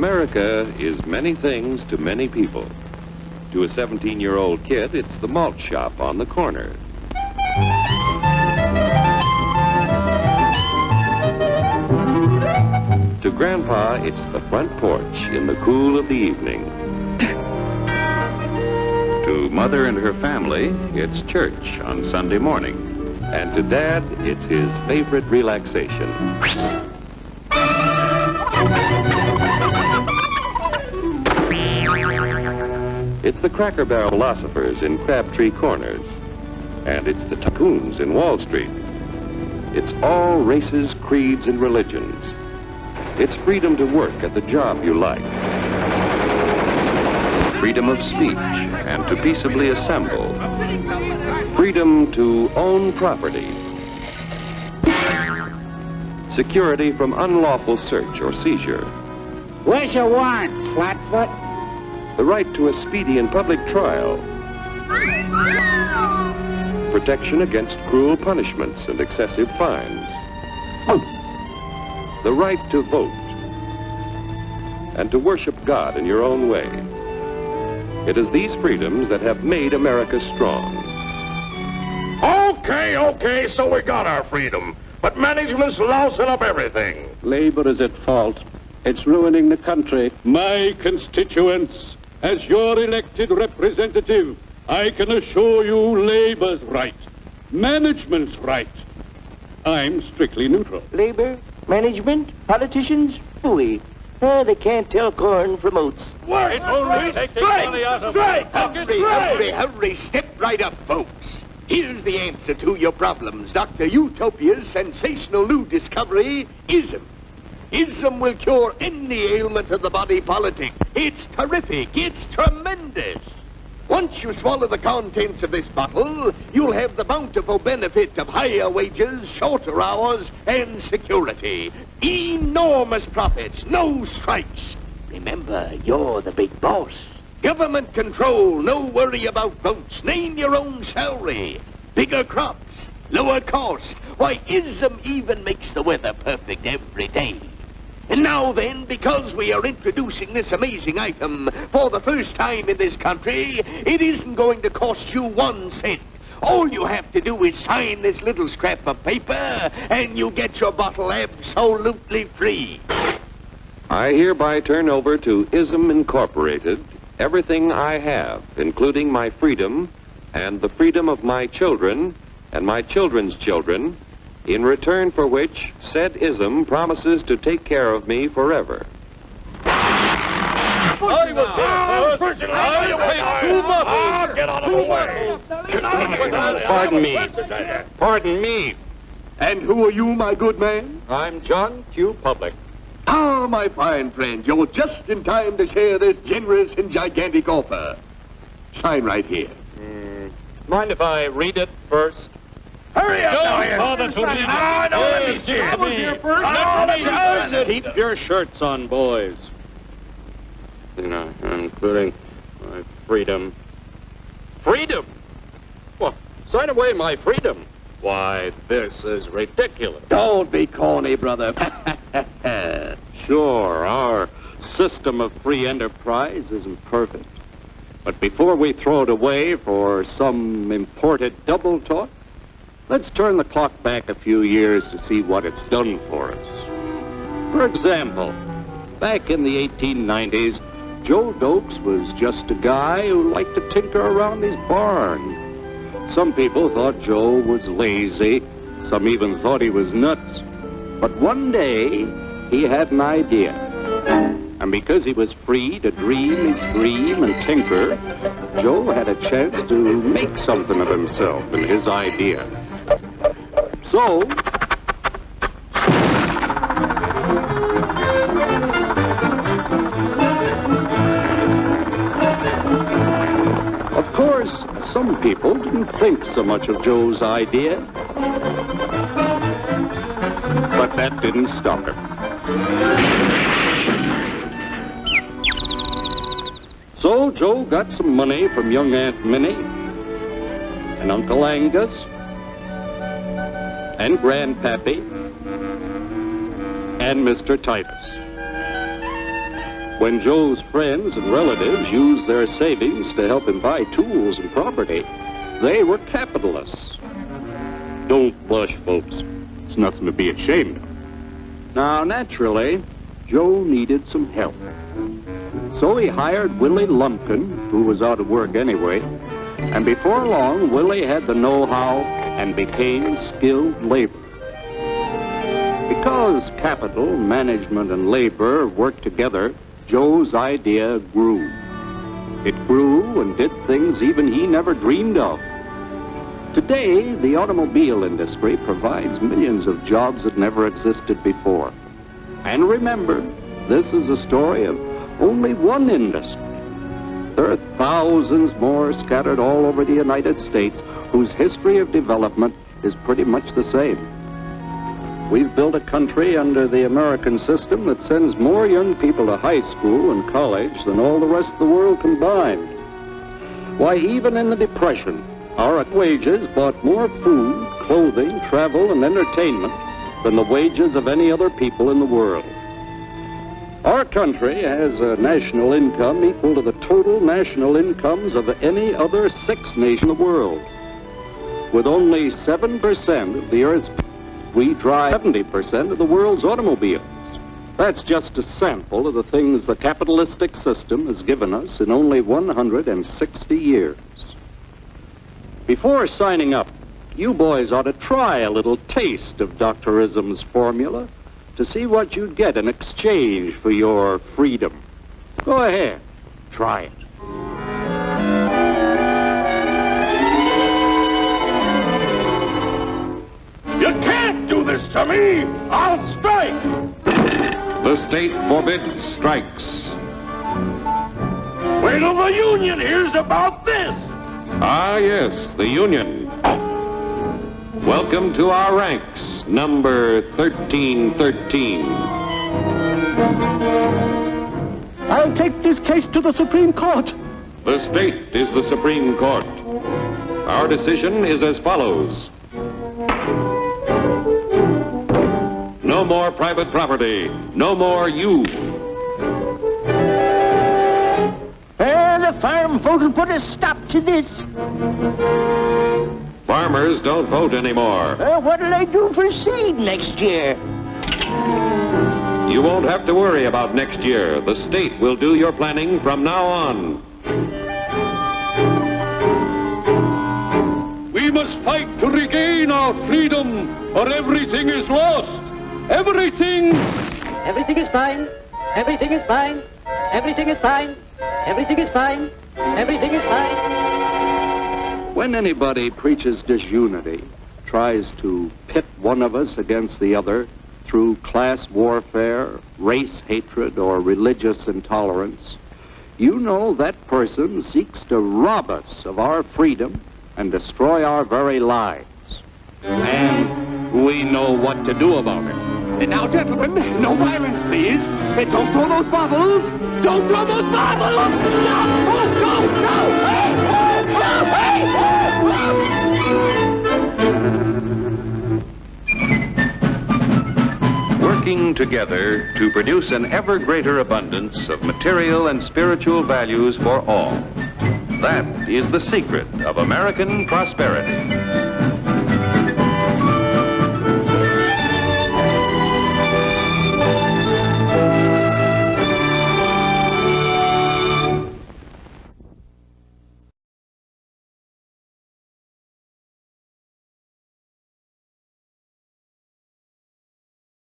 America is many things to many people. To a 17-year-old kid, it's the malt shop on the corner. To Grandpa, it's the front porch in the cool of the evening. To Mother and her family, it's church on Sunday morning. And to Dad, it's his favorite relaxation. It's the Cracker Barrel philosophers in Crabtree Corners. And it's the tycoons in Wall Street. It's all races, creeds, and religions. It's freedom to work at the job you like. Freedom of speech and to peaceably assemble. Freedom to own property. Security from unlawful search or seizure. Where's your warrant, Flatfoot? The right to a speedy and public trial. Protection against cruel punishments and excessive fines. The right to vote. And to worship God in your own way. It is these freedoms that have made America strong. Okay, so we got our freedom. But management's lousing up everything. Labor is at fault. It's ruining the country. My constituents, as your elected representative, I can assure you Labor's right. Management's right. I'm strictly neutral. Labor, management, politicians, phooey. They can't tell corn from oats. Wait, take the money out of it. Hurry, step right up, folks. Here's the answer to your problems. Dr. Utopia's sensational new discovery, ism. Ism will cure any ailment of the body politic. It's terrific. It's tremendous. Once you swallow the contents of this bottle, you'll have the bountiful benefit of higher wages, shorter hours, and security. Enormous profits, no strikes. Remember, you're the big boss. Government control, no worry about votes. Name your own salary. Bigger crops, lower cost. Why, ism even makes the weather perfect every day. And now then, because we are introducing this amazing item for the first time in this country, it isn't going to cost you 1 cent. All you have to do is sign this little scrap of paper, and you get your bottle absolutely free. I hereby turn over to ISM Incorporated everything I have, including my freedom and the freedom of my children and my children's children, in return for which said ISM promises to take care of me forever. Get out of the way. Pardon me. And who are you, my good man? I'm John Q. Public. Ah, my fine friend, you're just in time to share this generous and gigantic offer. Sign right here. Mind if I read it first? Hurry up, Keep your shirts on, boys. Including my freedom. Freedom? Well, sign away my freedom. Why, this is ridiculous. Don't be corny, brother. Sure, our system of free enterprise isn't perfect. But before we throw it away for some imported double talk, let's turn the clock back a few years to see what it's done for us. For example, back in the 1890s, Joe Dokes was just a guy who liked to tinker around his barn. Some people thought Joe was lazy. Some even thought he was nuts. But one day, he had an idea. And because he was free to dream his dream and tinker, Joe had a chance to make something of himself and his idea. So, of course, some people didn't think so much of Joe's idea. But that didn't stop him. So Joe got some money from young Aunt Minnie and Uncle Angus and Grandpappy and Mr. Titus. When Joe's friends and relatives used their savings to help him buy tools and property, they were capitalists. Don't blush, folks. It's nothing to be ashamed of. Now, naturally, Joe needed some help. So he hired Willie Lumpkin, who was out of work anyway, and before long, Willie had the know-how and became skilled labor. Because capital, management, and labor worked together, Joe's idea grew. It grew and did things even he never dreamed of. Today, the automobile industry provides millions of jobs that never existed before. And remember, this is a story of only one industry. There are thousands more scattered all over the United States whose history of development is pretty much the same. We've built a country under the American system that sends more young people to high school and college than all the rest of the world combined. Why, even in the Depression, our wages bought more food, clothing, travel, and entertainment than the wages of any other people in the world. Our country has a national income equal to the total national incomes of any other 6 nations in the world. With only 7% of the Earth's people, we drive 70% of the world's automobiles. That's just a sample of the things the capitalistic system has given us in only 160 years. Before signing up, you boys ought to try a little taste of Dr. Ism's formula to see what you'd get in exchange for your freedom. Go ahead, try it. You can't do this to me! I'll strike! The state forbids strikes. Wait till the union hears about this! Ah, yes, the union. Welcome to our ranks, number 1313. I'll take this case to the Supreme Court. The state is the Supreme Court. Our decision is as follows. No more private property. No more you. The farm vote will put a stop to this. Farmers don't vote anymore. What'll I do for seed next year? You won't have to worry about next year. The state will do your planning from now on. We must fight to regain our freedom, or everything is lost. Everything! Everything is fine. Everything is fine. Everything is fine. Everything is fine. Everything is fine. When anybody preaches disunity, tries to pit one of us against the other through class warfare, race hatred, or religious intolerance, you know that person seeks to rob us of our freedom and destroy our very lives. And we know what to do about it. And now, gentlemen, no violence, please. And don't throw those bottles. Don't throw those bottles! No! Oh, no! No! Hey! Oh, hey! Working together to produce an ever greater abundance of material and spiritual values for all. That is the secret of American prosperity.